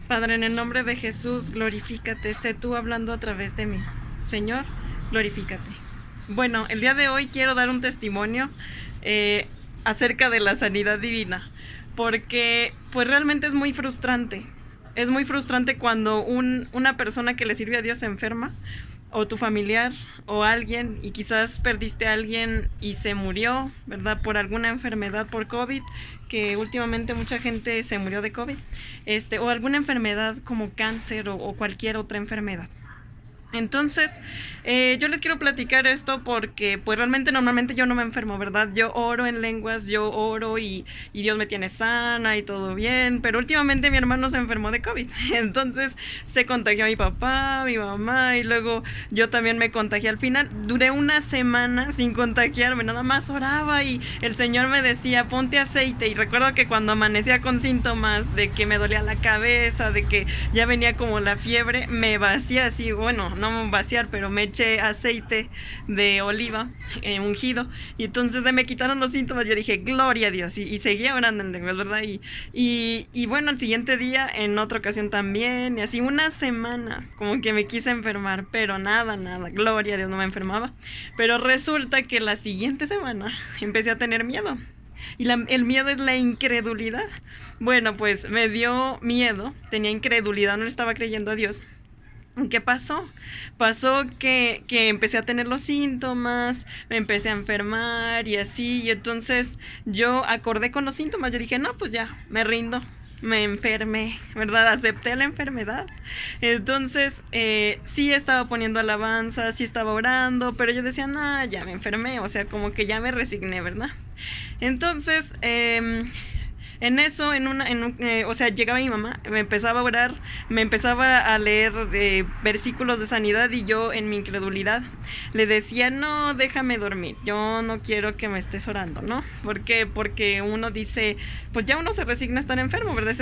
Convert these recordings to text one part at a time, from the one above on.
Padre, en el nombre de Jesús, glorifícate, sé tú hablando a través de mí. Señor, glorifícate. Bueno, el día de hoy quiero dar un testimonio eh, acerca de la sanidad divina, porque pues realmente es muy frustrante. Es muy frustrante cuando una persona que le sirve a Dios se enferma, o tu familiar, o alguien, y quizás perdiste a alguien y se murió, ¿verdad? Por alguna enfermedad, por COVID, que últimamente mucha gente se murió de COVID, o alguna enfermedad como cáncer o cualquier otra enfermedad. Entonces, yo les quiero platicar esto porque pues realmente normalmente yo no me enfermo, ¿verdad? Yo oro en lenguas, yo oro y Dios me tiene sana y todo bien, pero últimamente mi hermano se enfermó de COVID, entonces se contagió a mi papá, a mi mamá y luego yo también me contagié al final. Duré una semana sin contagiarme, nada más oraba y el Señor me decía, ponte aceite, y recuerdo que cuando amanecía con síntomas de que me dolía la cabeza, de que ya venía como la fiebre, me vacía así, bueno, no vaciar, pero me eché aceite de oliva ungido, y entonces se me quitaron los síntomas. Yo dije, gloria a Dios, y seguía orando en lenguas, ¿verdad? Y bueno, al siguiente día, en otra ocasión también, y así una semana, como que me quise enfermar, pero nada, gloria a Dios, no me enfermaba. Pero resulta que la siguiente semana empecé a tener miedo. Y el miedo es la incredulidad. Bueno, pues me dio miedo, tenía incredulidad, no le estaba creyendo a Dios. ¿Qué pasó? Pasó que empecé a tener los síntomas, me empecé a enfermar y así, y entonces yo acordé con los síntomas, yo dije, no, pues ya, me rindo, me enfermé, ¿verdad? Acepté la enfermedad. Entonces, sí estaba poniendo alabanza, sí estaba orando, pero yo decía, no, ya me enfermé, o sea, como que ya me resigné, ¿verdad? Entonces, en eso, o sea, llegaba mi mamá, me empezaba a orar, me empezaba a leer versículos de sanidad, y yo en mi incredulidad le decía, no, déjame dormir, yo no quiero que me estés orando, ¿no? ¿Por qué? Porque uno dice, pues ya uno se resigna a estar enfermo, ¿verdad?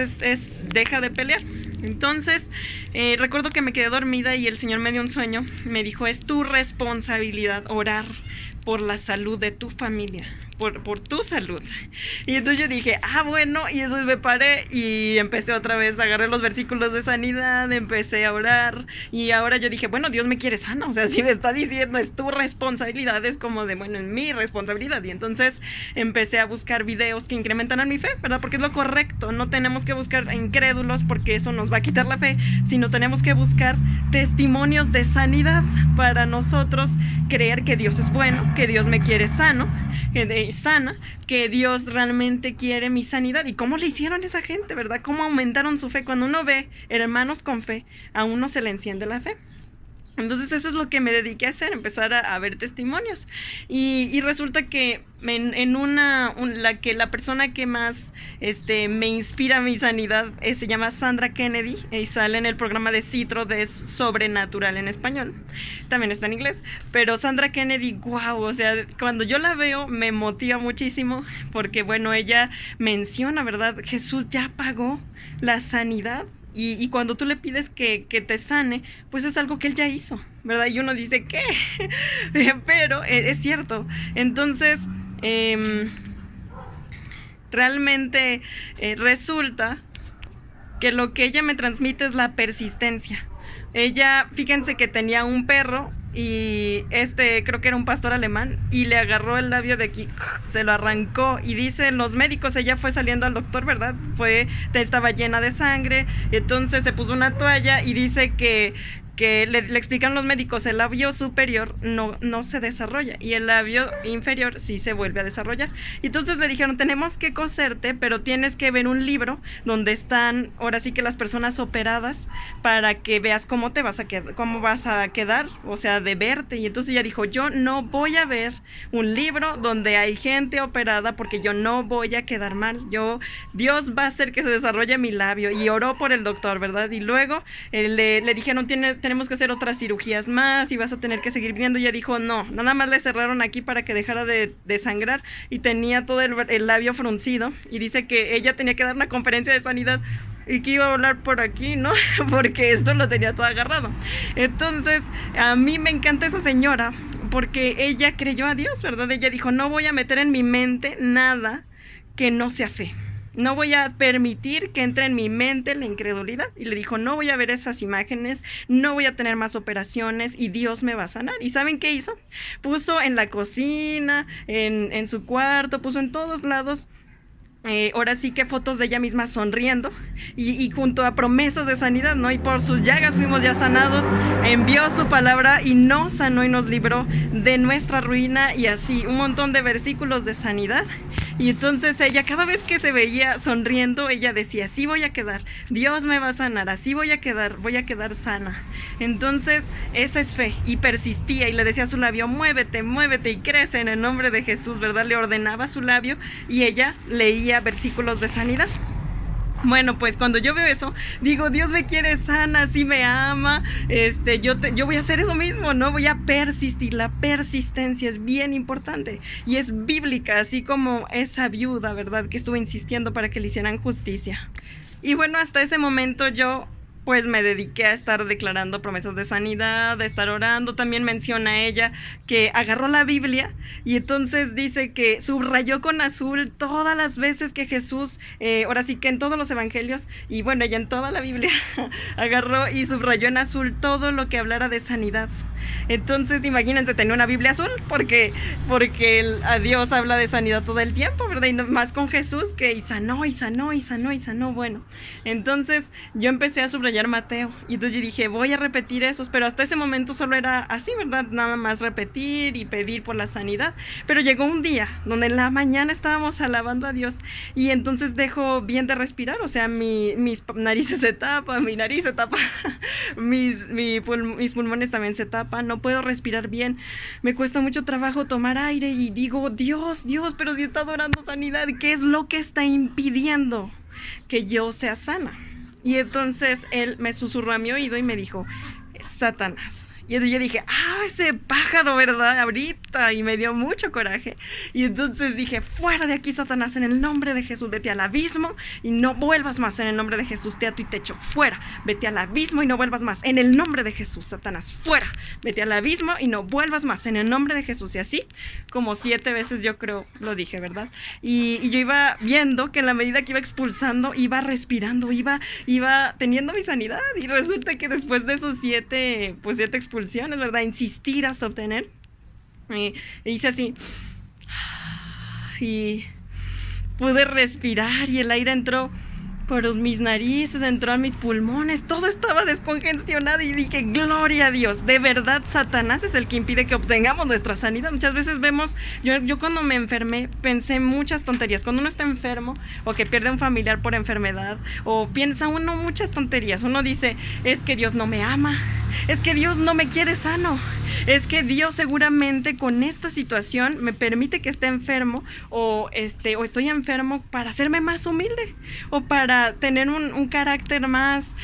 Deja de pelear. Entonces, recuerdo que me quedé dormida y el Señor me dio un sueño, me dijo, es tu responsabilidad orar por la salud de tu familia, por tu salud. Y entonces yo dije, bueno, y entonces me paré y empecé otra vez, agarré los versículos de sanidad, empecé a orar, y ahora yo dije, bueno, Dios me quiere sana, o sea, si me está diciendo es tu responsabilidad, es como de, bueno, es mi responsabilidad. Y entonces empecé a buscar videos que incrementaran mi fe, ¿verdad? Porque es lo correcto, no tenemos que buscar incrédulos porque eso nos va a quitar la fe, sino tenemos que buscar testimonios de sanidad para nosotros creer que Dios es bueno, que Dios me quiere sana, que Dios realmente quiere mi sanidad. ¿Y cómo le hicieron esa gente, verdad? ¿Cómo aumentaron su fe? Cuando uno ve hermanos con fe, a uno se le enciende la fe. Entonces eso es lo que me dediqué a hacer, empezar a ver testimonios. Y resulta que la persona que más me inspira mi sanidad se llama Sandra Kennedy, y sale en el programa de Citro de Sobrenatural en español. También está en inglés. Pero Sandra Kennedy, wow, o sea, cuando yo la veo me motiva muchísimo, porque bueno, ella menciona, ¿verdad? Jesús ya pagó la sanidad. Y cuando tú le pides que te sane, pues es algo que él ya hizo, ¿verdad? Y uno dice, ¿qué? Pero es cierto. Entonces, realmente resulta que lo que ella me transmite es la persistencia. Ella, fíjense que tenía un perro, y creo que era un pastor alemán, y le agarró el labio de aquí, se lo arrancó, y dicen los médicos, ella fue saliendo al doctor, ¿verdad? Estaba llena de sangre, entonces se puso una toalla, y dice que le explican los médicos, el labio superior no se desarrolla, y el labio inferior sí se vuelve a desarrollar. Y entonces le dijeron, tenemos que coserte, pero tienes que ver un libro donde están, ahora sí que las personas operadas, para que veas cómo vas a quedar, o sea, de verte. Y entonces ella dijo, yo no voy a ver un libro donde hay gente operada, porque yo no voy a quedar mal, Dios va a hacer que se desarrolle mi labio. Y oró por el doctor, ¿verdad? Y luego le dijeron, tenemos que hacer otras cirugías más y vas a tener que seguir viendo. Y ella dijo, no, nada más le cerraron aquí para que dejara de sangrar, y tenía todo el labio fruncido, y dice que ella tenía que dar una conferencia de sanidad y que iba a hablar por aquí, ¿no? Porque esto lo tenía todo agarrado. Entonces, a mí me encanta esa señora, porque ella creyó a Dios, ¿verdad? Ella dijo, no voy a meter en mi mente nada que no sea fe. no voy a permitir que entre en mi mente la incredulidad. Y le dijo, no voy a ver esas imágenes, no voy a tener más operaciones y Dios me va a sanar. ¿Y saben qué hizo? Puso en la cocina, en su cuarto, puso en todos lados, ahora sí que fotos de ella misma sonriendo y junto a promesas de sanidad, ¿no? Y por sus llagas fuimos ya sanados, envió su palabra y nos sanó y nos libró de nuestra ruina, y así un montón de versículos de sanidad. Y entonces ella, cada vez que se veía sonriendo, ella decía, así voy a quedar, Dios me va a sanar, así voy a quedar sana. Entonces esa es fe, y persistía y le decía a su labio, muévete, muévete y crece en el nombre de Jesús, ¿verdad? Le ordenaba a su labio y ella leía versículos de sanidad. Bueno, pues cuando yo veo eso, digo, Dios me quiere sana, sí me ama, yo voy a hacer eso mismo, ¿no? Voy a persistir. La persistencia es bien importante y es bíblica, así como esa viuda, ¿verdad? Que estuvo insistiendo para que le hicieran justicia. Y bueno, hasta ese momento yo pues me dediqué a estar declarando promesas de sanidad, a estar orando. También menciona ella que agarró la Biblia y entonces dice que subrayó con azul todas las veces que Jesús, ahora sí que en todos los evangelios, y bueno, ella en toda la Biblia agarró y subrayó en azul todo lo que hablara de sanidad. Entonces imagínense tener una Biblia azul, porque a Dios habla de sanidad todo el tiempo, ¿verdad? Y no, más con Jesús, que y sanó, y sanó, y sanó, y sanó. Bueno, entonces yo empecé a subrayar Mateo, y entonces yo dije, voy a repetir esos, pero hasta ese momento solo era así, ¿verdad? Nada más repetir y pedir por la sanidad. Pero llegó un día donde en la mañana estábamos alabando a Dios y entonces dejo bien de respirar, o sea, mis narices se tapan, mi nariz se tapa, mis pulmones también se tapan, no puedo respirar bien, me cuesta mucho trabajo tomar aire y digo, Dios, pero si he estado orando sanidad, ¿qué es lo que está impidiendo que yo sea sana? Y entonces él me susurró a mi oído y me dijo, Satanás. Y entonces yo dije, ese pájaro, ¿verdad? Ahorita. Y me dio mucho coraje. Y entonces dije, fuera de aquí, Satanás, en el nombre de Jesús, vete al abismo y no vuelvas más. En el nombre de Jesús, teatro y techo, fuera. Vete al abismo y no vuelvas más. En el nombre de Jesús, Satanás, fuera. Vete al abismo y no vuelvas más. En el nombre de Jesús. Y así, como 7 veces yo creo, lo dije, ¿verdad? Y yo iba viendo que en la medida que iba expulsando, iba respirando, iba teniendo mi sanidad. Y resulta que después de esos 7 expulsiones, ¿verdad? Insistir hasta obtener. Y hice así. Y pude respirar y el aire entró por mis narices, entró a mis pulmones, todo estaba descongestionado y dije, gloria a Dios. De verdad, Satanás es el que impide que obtengamos nuestra sanidad. Muchas veces vemos, yo cuando me enfermé pensé muchas tonterías. Cuando uno está enfermo o que pierde un familiar por enfermedad, o piensa uno muchas tonterías, uno dice, es que Dios no me ama, es que Dios no me quiere sano, es que Dios seguramente con esta situación me permite que esté enfermo, o estoy enfermo para hacerme más humilde, o para tener un carácter más,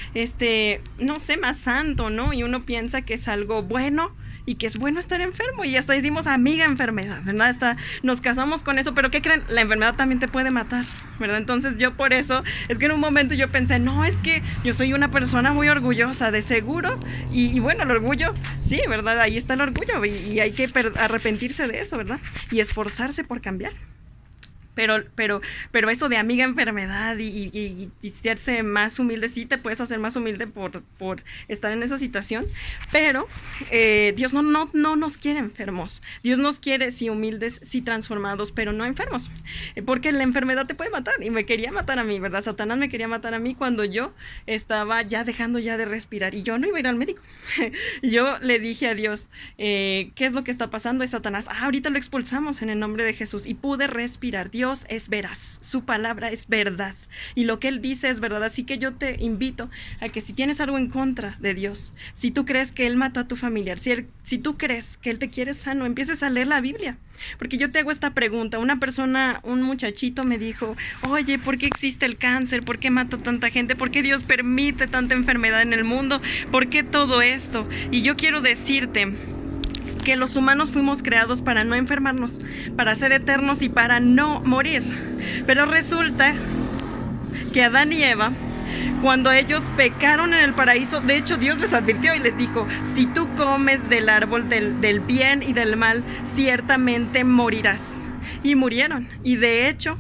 no sé, más santo, ¿no? Y uno piensa que es algo bueno y que es bueno estar enfermo, y hasta decimos amiga enfermedad, ¿verdad? Hasta nos casamos con eso, pero ¿qué creen? La enfermedad también te puede matar, ¿verdad? Entonces yo por eso, es que en un momento yo pensé, no, es que yo soy una persona muy orgullosa, de seguro, y bueno, el orgullo, sí, ¿verdad? Ahí está el orgullo, y hay que arrepentirse de eso, ¿verdad? Y esforzarse por cambiar. Pero eso de amiga enfermedad y hacerse más humilde, sí te puedes hacer más humilde por estar en esa situación, pero Dios no nos quiere enfermos. Dios nos quiere sí humildes, sí transformados, pero no enfermos, porque la enfermedad te puede matar, y me quería matar a mí, ¿verdad? Satanás me quería matar a mí cuando yo estaba ya dejando ya de respirar, y yo no iba a ir al médico. Yo le dije a Dios, ¿qué es lo que está pasando? Y Satanás, ahorita lo expulsamos en el nombre de Jesús, y pude respirar. Dios es veraz, su palabra es verdad, y lo que Él dice es verdad. Así que yo te invito a que si tienes algo en contra de Dios, si tú crees que Él mató a tu familiar, si tú crees que Él te quiere sano, empieces a leer la Biblia. Porque yo te hago esta pregunta, un muchachito me dijo, oye, ¿por qué existe el cáncer? ¿Por qué mata tanta gente? ¿Por qué Dios permite tanta enfermedad en el mundo? ¿Por qué todo esto? Y yo quiero decirte que los humanos fuimos creados para no enfermarnos, para ser eternos y para no morir. Pero resulta que Adán y Eva, cuando ellos pecaron en el paraíso, de hecho Dios les advirtió y les dijo, si tú comes del árbol del bien y del mal, ciertamente morirás. y murieron. Y de hecho,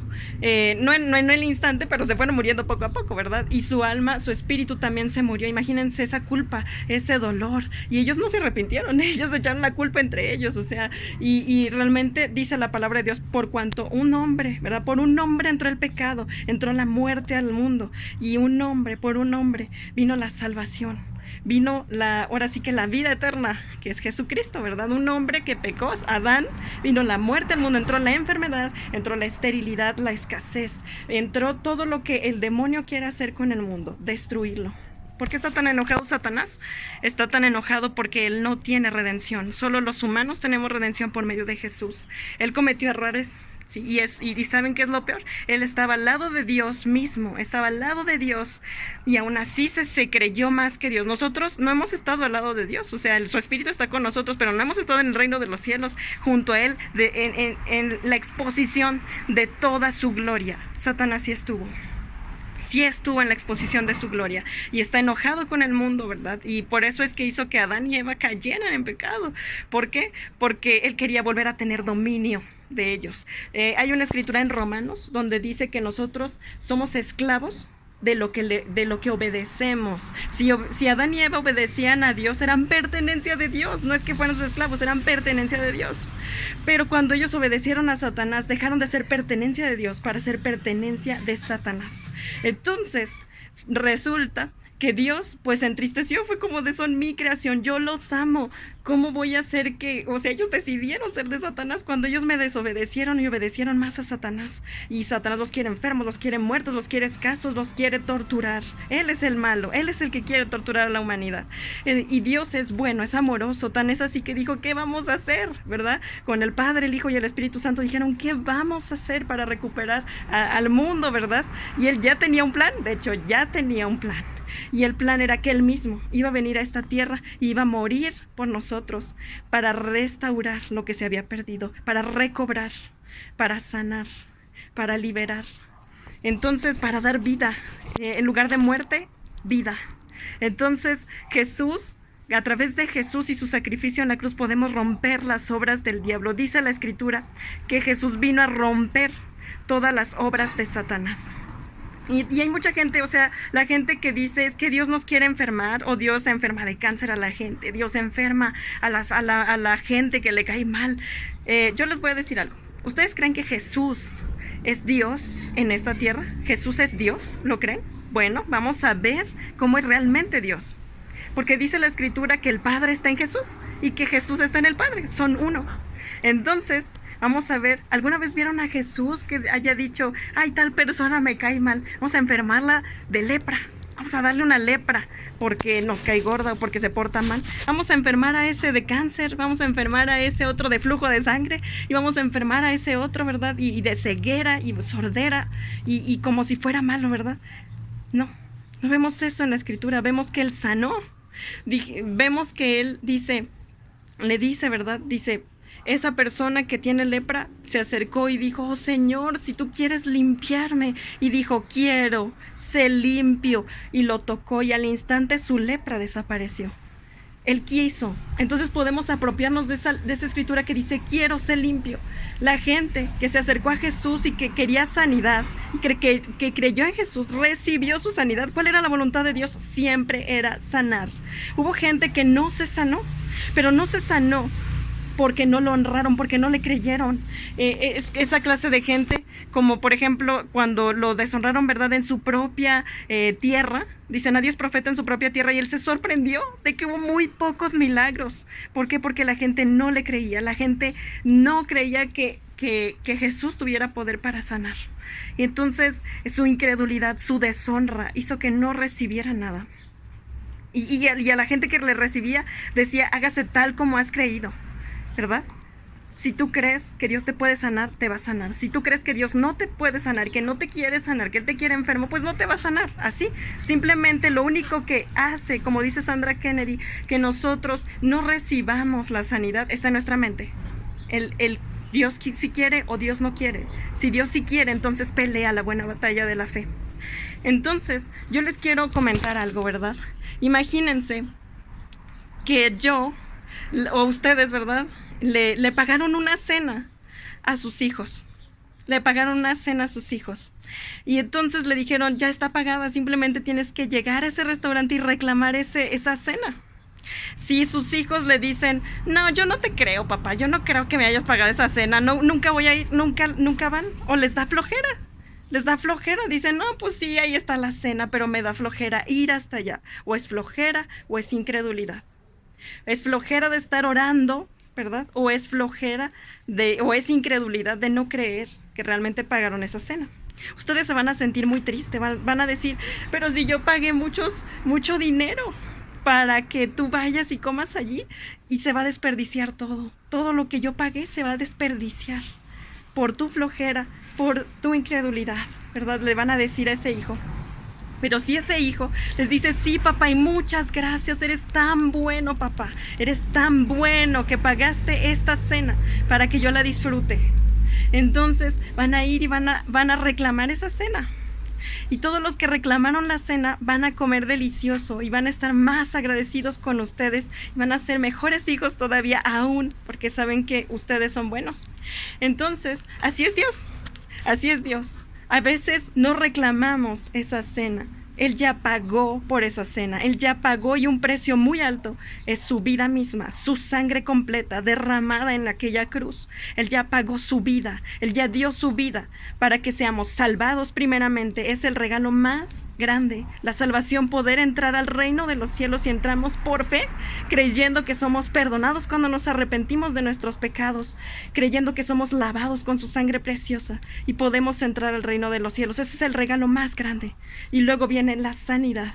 no en el instante, pero se fueron muriendo poco a poco, ¿verdad? Y su alma, su espíritu también se murió. Imagínense esa culpa, ese dolor. Y ellos no se arrepintieron, ellos echaron la culpa entre ellos, o sea, y realmente dice la palabra de Dios, por cuanto un hombre, ¿verdad? Por un hombre entró el pecado, entró la muerte al mundo, y por un hombre vino la salvación. Vino ahora sí que la vida eterna, que es Jesucristo, ¿verdad? Un hombre que pecó, Adán, vino la muerte al mundo, entró la enfermedad, entró la esterilidad, la escasez, entró todo lo que el demonio quiere hacer con el mundo, destruirlo. ¿Por qué está tan enojado Satanás? Está tan enojado porque él no tiene redención. Solo los humanos tenemos redención por medio de Jesús. Él cometió errores. Sí, y ¿saben qué es lo peor? Él estaba al lado de Dios mismo, estaba al lado de Dios, y aún así se creyó más que Dios. Nosotros no hemos estado al lado de Dios, o sea, su Espíritu está con nosotros, pero no hemos estado en el reino de los cielos junto a Él, en la exposición de toda su gloria. Satanás sí estuvo en la exposición de su gloria y está enojado con el mundo, ¿verdad? Y por eso es que hizo que Adán y Eva cayeran en pecado. ¿Por qué? Porque él quería volver a tener dominio de ellos. Hay una escritura en Romanos donde dice que nosotros somos esclavos de lo que obedecemos. Si Adán y Eva obedecían a Dios, eran pertenencia de Dios. No es que fueran sus esclavos, eran pertenencia de Dios. Pero cuando ellos obedecieron a Satanás, dejaron de ser pertenencia de Dios para ser pertenencia de Satanás. Entonces, resulta que Dios pues se entristeció, fue como de son mi creación, yo los amo, ¿cómo voy a hacer que, o sea, ellos decidieron ser de Satanás cuando ellos me desobedecieron y obedecieron más a Satanás, y Satanás los quiere enfermos, los quiere muertos, los quiere escasos, los quiere torturar, él es el malo, él es el que quiere torturar a la humanidad, y Dios es bueno, es amoroso, tan es así que dijo, ¿qué vamos a hacer? ¿Verdad? Con el Padre, el Hijo y el Espíritu Santo dijeron, ¿qué vamos a hacer para recuperar al mundo? ¿Verdad? Y él ya tenía un plan, de hecho ya tenía un plan. Y el plan era que él mismo iba a venir a esta tierra y iba a morir por nosotros para restaurar lo que se había perdido, para recobrar, para sanar, para liberar. Entonces, para dar vida, en lugar de muerte, vida. Entonces, Jesús, a través de Jesús y su sacrificio en la cruz, podemos romper las obras del diablo. Dice la Escritura que Jesús vino a romper todas las obras de Satanás. Y hay mucha gente, o sea, la gente que dice es que Dios nos quiere enfermar, o Dios enferma de cáncer a la gente, Dios enferma a la gente que le cae mal. Yo les voy a decir algo. ¿Ustedes creen que Jesús es Dios en esta tierra? ¿Jesús es Dios? ¿Lo creen? Bueno, vamos a ver cómo es realmente Dios. Porque dice la Escritura que el Padre está en Jesús y que Jesús está en el Padre, son uno. Entonces, vamos a ver, ¿alguna vez vieron a Jesús que haya dicho, ay, tal persona me cae mal, vamos a enfermarla de lepra, vamos a darle una lepra porque nos cae gorda o porque se porta mal, vamos a enfermar a ese de cáncer, vamos a enfermar a ese otro de flujo de sangre y vamos a enfermar a ese otro, ¿verdad? Y de ceguera y sordera y como si fuera malo, ¿verdad? No vemos eso en la Escritura, vemos que Él sanó, vemos que Él le dice, ¿verdad? Dice, esa persona que tiene lepra se acercó y dijo, oh Señor, si tú quieres limpiarme. Y dijo, quiero, sé limpio. Y lo tocó y al instante su lepra desapareció. Él quiso. Entonces podemos apropiarnos de esa escritura que dice, quiero, sé limpio. La gente que se acercó a Jesús y que quería sanidad y que creyó en Jesús, recibió su sanidad. ¿Cuál era la voluntad de Dios? Siempre era sanar. Hubo gente que no se sanó, pero no se sanó porque no lo honraron, porque no le creyeron. Esa clase de gente, como por ejemplo cuando lo deshonraron, ¿verdad? En su propia tierra, dice, nadie es profeta en su propia tierra, y él se sorprendió de que hubo muy pocos milagros. ¿Por qué? Porque la gente no le creía, la gente no creía que Jesús tuviera poder para sanar. Y entonces su incredulidad, su deshonra hizo que no recibiera nada. Y a la gente que le recibía decía, hágase tal como has creído, ¿verdad? Si tú crees que Dios te puede sanar, te va a sanar. Si tú crees que Dios no te puede sanar, que no te quiere sanar, que Él te quiere enfermo, pues no te va a sanar. Así, simplemente lo único que hace, como dice Sandra Kennedy, que nosotros no recibamos la sanidad, está en nuestra mente. El Dios si quiere o Dios no quiere. Si Dios sí quiere, entonces pelea la buena batalla de la fe. Entonces, yo les quiero comentar algo, ¿verdad? Imagínense que yo, o ustedes, ¿verdad? Le pagaron una cena a sus hijos, le pagaron una cena a sus hijos. Y entonces le dijeron, ya está pagada, simplemente tienes que llegar a ese restaurante y reclamar esa cena. Si sus hijos le dicen, no, yo no te creo, papá, yo no creo que me hayas pagado esa cena, no, nunca voy a ir, nunca van, o les da flojera. Dicen, no, pues sí, ahí está la cena, pero me da flojera ir hasta allá. O es flojera o es incredulidad. Es flojera de estar orando, ¿verdad? O es flojera o es incredulidad de no creer que realmente pagaron esa cena. Ustedes se van a sentir muy tristes, van a decir, pero si yo pagué mucho dinero para que tú vayas y comas allí, y se va a desperdiciar todo lo que yo pagué se va a desperdiciar por tu flojera, por tu incredulidad, ¿verdad? Le van a decir a ese hijo. Pero si ese hijo les dice, sí, papá, y muchas gracias, eres tan bueno, papá, eres tan bueno que pagaste esta cena para que yo la disfrute. Entonces van a ir y van a reclamar esa cena. Y todos los que reclamaron la cena van a comer delicioso y van a estar más agradecidos con ustedes. Y van a ser mejores hijos todavía aún, porque saben que ustedes son buenos. Entonces, así es Dios. Así es Dios. A veces no reclamamos esa cena. Él ya pagó por esa cena. Él ya pagó, y un precio muy alto es su vida misma, su sangre completa derramada en aquella cruz. Él ya pagó su vida. Él ya dio su vida para que seamos salvados primeramente. Es el regalo más grande, la salvación, poder entrar al reino de los cielos si entramos por fe, creyendo que somos perdonados cuando nos arrepentimos de nuestros pecados, creyendo que somos lavados con su sangre preciosa y podemos entrar al reino de los cielos. Ese es el regalo más grande. Y luego viene la sanidad.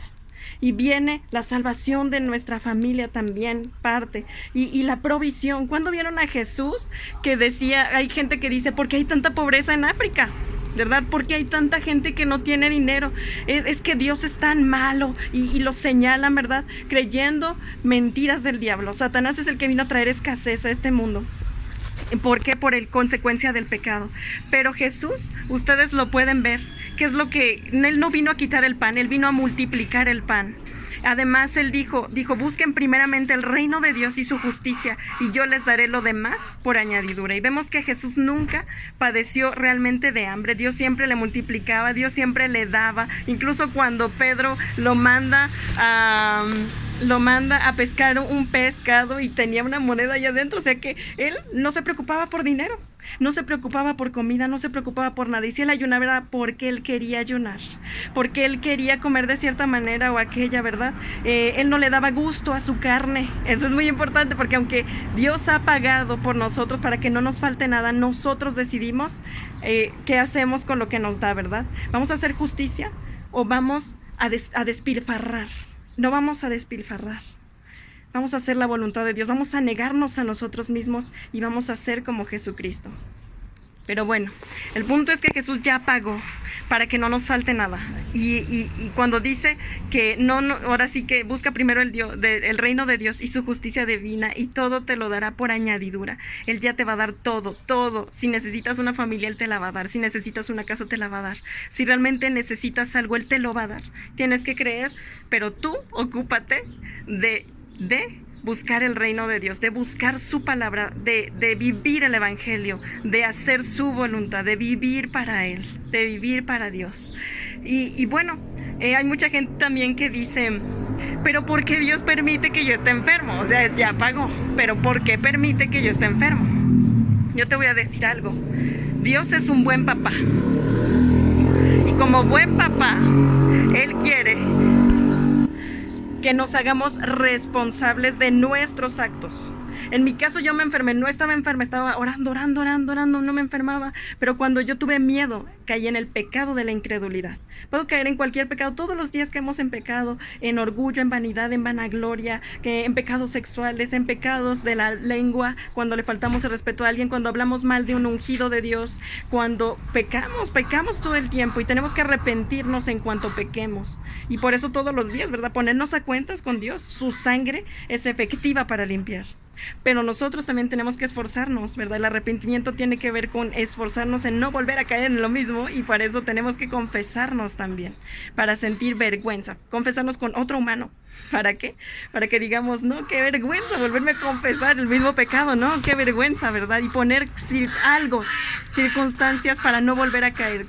Y viene la salvación de nuestra familia también, parte. Y la provisión. ¿Cuándo vieron a Jesús que decía, hay gente que dice, ¿por qué hay tanta pobreza en África? ¿Verdad? ¿Por qué hay tanta gente que no tiene dinero? Es que Dios es tan malo y lo señalan, ¿verdad? Creyendo mentiras del diablo. Satanás es el que vino a traer escasez a este mundo. ¿Por qué? Por consecuencia del pecado. Pero Jesús, ustedes lo pueden ver, que es lo que, Él no vino a quitar el pan, Él vino a multiplicar el pan. Además, Él dijo, busquen primeramente el reino de Dios y su justicia, y yo les daré lo demás por añadidura. Y vemos que Jesús nunca padeció realmente de hambre. Dios siempre le multiplicaba, Dios siempre le daba. Incluso cuando Pedro lo manda a pescar un pescado y tenía una moneda allá adentro. O sea que Él no se preocupaba por dinero, no se preocupaba por comida, no se preocupaba por nada. Y si Él ayunaba era porque Él quería ayunar, porque Él quería comer de cierta manera o aquella, ¿verdad? Él no le daba gusto a su carne. Eso es muy importante, porque aunque Dios ha pagado por nosotros para que no nos falte nada, nosotros decidimos qué hacemos con lo que nos da, ¿verdad? ¿Vamos a hacer justicia o vamos a despilfarrar? No vamos a despilfarrar. Vamos a hacer la voluntad de Dios. Vamos a negarnos a nosotros mismos y vamos a ser como Jesucristo. Pero bueno, el punto es que Jesús ya pagó para que no nos falte nada. Y cuando dice que no, ahora sí que busca primero el reino de Dios y su justicia divina, y todo te lo dará por añadidura. Él ya te va a dar todo. Si necesitas una familia, Él te la va a dar. Si necesitas una casa, te la va a dar. Si realmente necesitas algo, Él te lo va a dar. Tienes que creer, pero tú ocúpate de buscar el reino de Dios, de buscar su palabra, de vivir el evangelio, de hacer su voluntad, de vivir para Él, de vivir para Dios. Y bueno, hay mucha gente también que dice, pero ¿por qué Dios permite que yo esté enfermo? O sea, ya pagó, pero ¿por qué permite que yo esté enfermo? Yo te voy a decir algo. Dios es un buen papá. Y como buen papá, Él quiere que nos hagamos responsables de nuestros actos. En mi caso, yo me enfermé, no estaba enferma, estaba orando, no me enfermaba, pero cuando yo tuve miedo, caí en el pecado de la incredulidad. Puedo caer en cualquier pecado, todos los días caemos en pecado, en orgullo, en vanidad, en vanagloria, en pecados sexuales, en pecados de la lengua, cuando le faltamos el respeto a alguien, cuando hablamos mal de un ungido de Dios, cuando pecamos todo el tiempo, y tenemos que arrepentirnos en cuanto pequemos. Y por eso todos los días, ¿verdad? Ponernos a cuentas con Dios. Su sangre es efectiva para limpiar. Pero nosotros también tenemos que esforzarnos, ¿verdad? El arrepentimiento tiene que ver con esforzarnos en no volver a caer en lo mismo, y para eso tenemos que confesarnos también, para sentir vergüenza, confesarnos con otro humano. ¿Para qué? Para que digamos, no, qué vergüenza volverme a confesar el mismo pecado, no, qué vergüenza, ¿verdad? Y poner circunstancias para no volver a caer,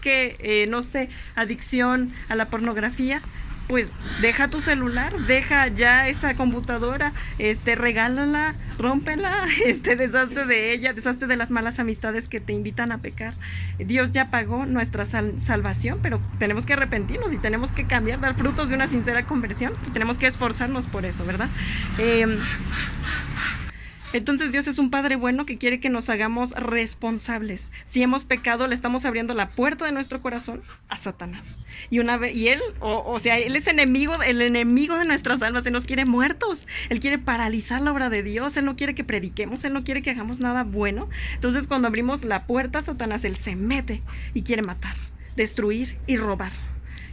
no sé, adicción a la pornografía. Pues deja tu celular, deja ya esa computadora, regálala, rómpela, deshazte de ella, deshazte de las malas amistades que te invitan a pecar. Dios ya pagó nuestra salvación, pero tenemos que arrepentirnos y tenemos que cambiar, dar frutos de una sincera conversión, y tenemos que esforzarnos por eso, ¿verdad? Entonces Dios es un Padre bueno que quiere que nos hagamos responsables. Si hemos pecado, le estamos abriendo la puerta de nuestro corazón a Satanás. Y él, él es el enemigo de nuestras almas. Él nos quiere muertos. Él quiere paralizar la obra de Dios. Él no quiere que prediquemos. Él no quiere que hagamos nada bueno. Entonces, cuando abrimos la puerta a Satanás, él se mete y quiere matar, destruir y robar.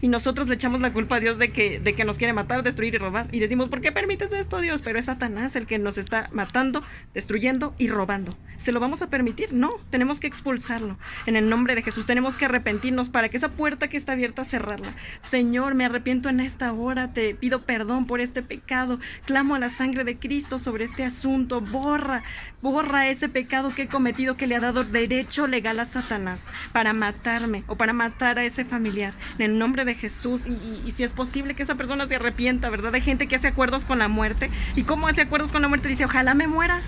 Y nosotros le echamos la culpa a Dios de que nos quiere matar, destruir y robar. Y decimos, ¿por qué permites esto, Dios? Pero es Satanás el que nos está matando, destruyendo y robando. ¿Se lo vamos a permitir? No, tenemos que expulsarlo. En el nombre de Jesús tenemos que arrepentirnos para que esa puerta que está abierta, cerrarla. Señor, me arrepiento en esta hora, te pido perdón por este pecado. Clamo a la sangre de Cristo sobre este asunto. Borra ese pecado que he cometido, que le ha dado derecho legal a Satanás para matarme o para matar a ese familiar. En el nombre de Jesús, y si es posible que esa persona se arrepienta, ¿verdad? Hay gente que hace acuerdos con la muerte, y ¿cómo hace acuerdos con la muerte? Dice, ojalá me muera.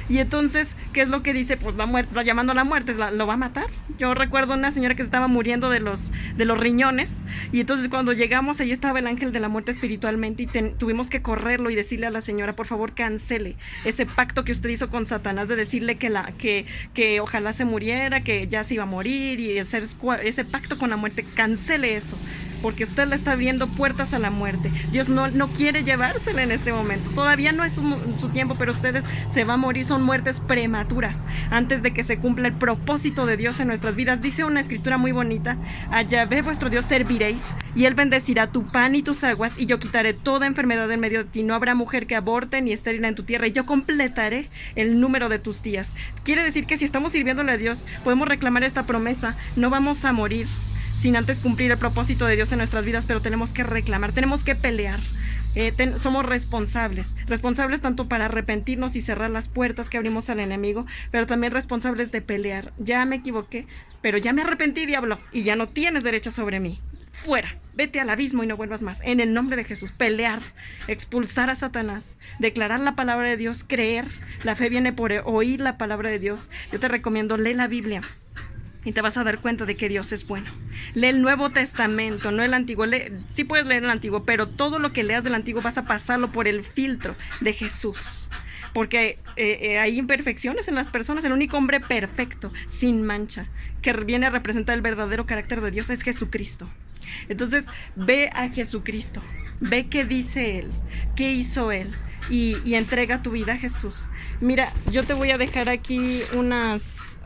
Y entonces, ¿qué es lo que dice? Pues la muerte, está llamando a la muerte, lo va a matar. Yo recuerdo una señora que se estaba muriendo de los riñones, y entonces cuando llegamos, allí estaba el ángel de la muerte espiritualmente, y tuvimos que correrlo y decirle a la señora, por favor, cancele ese pacto que usted hizo con Satanás, de decirle que ojalá se muriera, que ya se iba a morir, y hacer ese pacto con la muerte. Cancele eso, porque usted le está abriendo puertas a la muerte. Dios no quiere llevársela en este momento. Todavía no es su tiempo, pero ustedes se van a morir. Son muertes prematuras antes de que se cumpla el propósito de Dios en nuestras vidas. Dice una escritura muy bonita: a Yahvé vuestro Dios serviréis, y él bendecirá tu pan y tus aguas, y yo quitaré toda enfermedad en medio de ti. No habrá mujer que aborte ni estéril en tu tierra, y yo completaré el número de tus días. Quiere decir que si estamos sirviéndole a Dios, podemos reclamar esta promesa: no vamos a morir sin antes cumplir el propósito de Dios en nuestras vidas, pero tenemos que reclamar, tenemos que pelear. Somos responsables tanto para arrepentirnos y cerrar las puertas que abrimos al enemigo, pero también responsables de pelear. Ya me equivoqué, pero ya me arrepentí, diablo, y ya no tienes derecho sobre mí. Fuera, vete al abismo y no vuelvas más. En el nombre de Jesús, pelear, expulsar a Satanás, declarar la palabra de Dios, creer. La fe viene por oír la palabra de Dios. Yo te recomiendo, lee la Biblia, y te vas a dar cuenta de que Dios es bueno. Lee el Nuevo Testamento, no el Antiguo. Sí puedes leer el Antiguo, pero todo lo que leas del Antiguo vas a pasarlo por el filtro de Jesús. Porque hay imperfecciones en las personas. El único hombre perfecto, sin mancha, que viene a representar el verdadero carácter de Dios, es Jesucristo. Entonces, ve a Jesucristo. Ve qué dice Él, qué hizo Él. Y entrega tu vida a Jesús. Mira, yo te voy a dejar aquí unas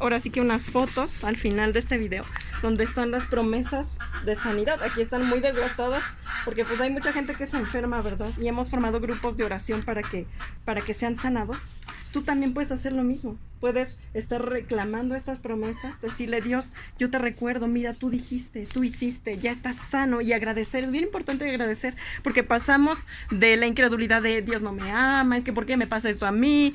fotos al final de este video, donde están las promesas de sanidad. Aquí están muy desgastadas, porque pues hay mucha gente que se enferma, ¿verdad? Y hemos formado grupos de oración para que sean sanados. Tú también puedes hacer lo mismo. Puedes estar reclamando estas promesas, decirle: Dios, yo te recuerdo, mira, tú dijiste, tú hiciste, ya estás sano. Y agradecer, es bien importante agradecer, porque pasamos de la incredulidad de Dios no me ama, es que ¿por qué me pasa esto a mí?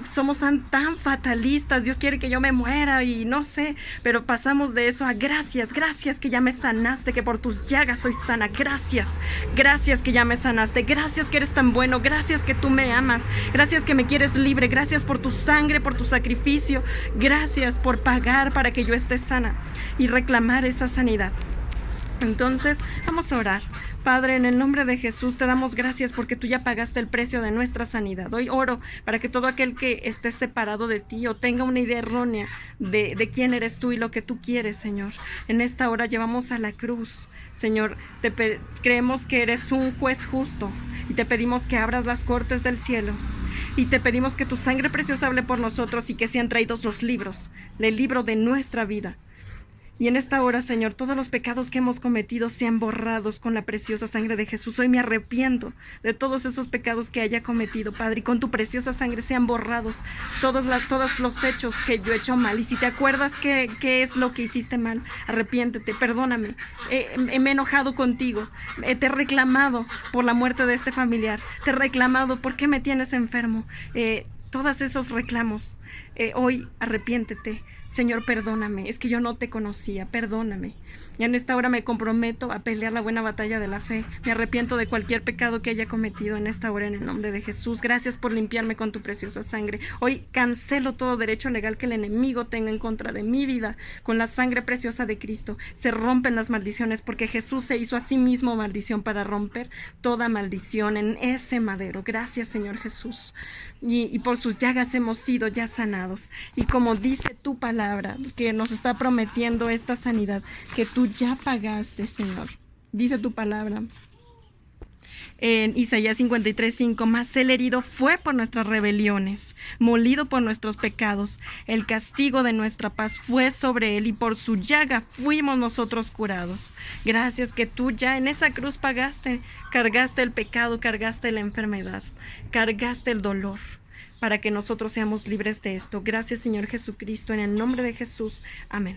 Somos tan fatalistas, Dios quiere que yo me muera y no sé, pero pasamos de eso a gracias que ya me sanaste, que por tus llagas soy sana, gracias que ya me sanaste, gracias que eres tan bueno, gracias que tú me amas, gracias que me quieres libre, gracias por tu sangre, por tu sacrificio, gracias por pagar para que yo esté sana, y reclamar esa sanidad. Entonces, vamos a orar. Padre, en el nombre de Jesús te damos gracias porque tú ya pagaste el precio de nuestra sanidad. Hoy oro para que todo aquel que esté separado de ti o tenga una idea errónea de quién eres tú y lo que tú quieres, Señor, en esta hora llevamos a la cruz. Señor, creemos que eres un juez justo y te pedimos que abras las cortes del cielo. Y te pedimos que tu sangre preciosa hable por nosotros y que sean traídos los libros, el libro de nuestra vida. Y en esta hora, Señor, todos los pecados que hemos cometido sean borrados con la preciosa sangre de Jesús. Hoy me arrepiento de todos esos pecados que haya cometido, Padre, y con tu preciosa sangre sean borrados todos los hechos que yo he hecho mal. Y si te acuerdas qué es lo que hiciste mal, arrepiéntete, perdóname. Me he enojado contigo, te he reclamado por la muerte de este familiar, te he reclamado por qué me tienes enfermo. Todos esos reclamos, hoy arrepiéntete. Señor, perdóname, es que yo no te conocía, perdóname. Y en esta hora me comprometo a pelear la buena batalla de la fe. Me arrepiento de cualquier pecado que haya cometido en esta hora en el nombre de Jesús. Gracias por limpiarme con tu preciosa sangre. Hoy cancelo todo derecho legal que el enemigo tenga en contra de mi vida. Con la sangre preciosa de Cristo se rompen las maldiciones, porque Jesús se hizo a sí mismo maldición para romper toda maldición en ese madero. Gracias, Señor Jesús. Y por sus llagas hemos sido ya sanados. Y como dice tu palabra, que nos está prometiendo esta sanidad, que tú ya pagaste, Señor. Dice tu palabra en Isaías 53:5, mas el herido fue por nuestras rebeliones, molido por nuestros pecados. El castigo de nuestra paz fue sobre él, y por su llaga fuimos nosotros curados. Gracias que tú ya en esa cruz pagaste, cargaste el pecado, cargaste la enfermedad, cargaste el dolor, para que nosotros seamos libres de esto. Gracias, Señor Jesucristo, en el nombre de Jesús. Amén.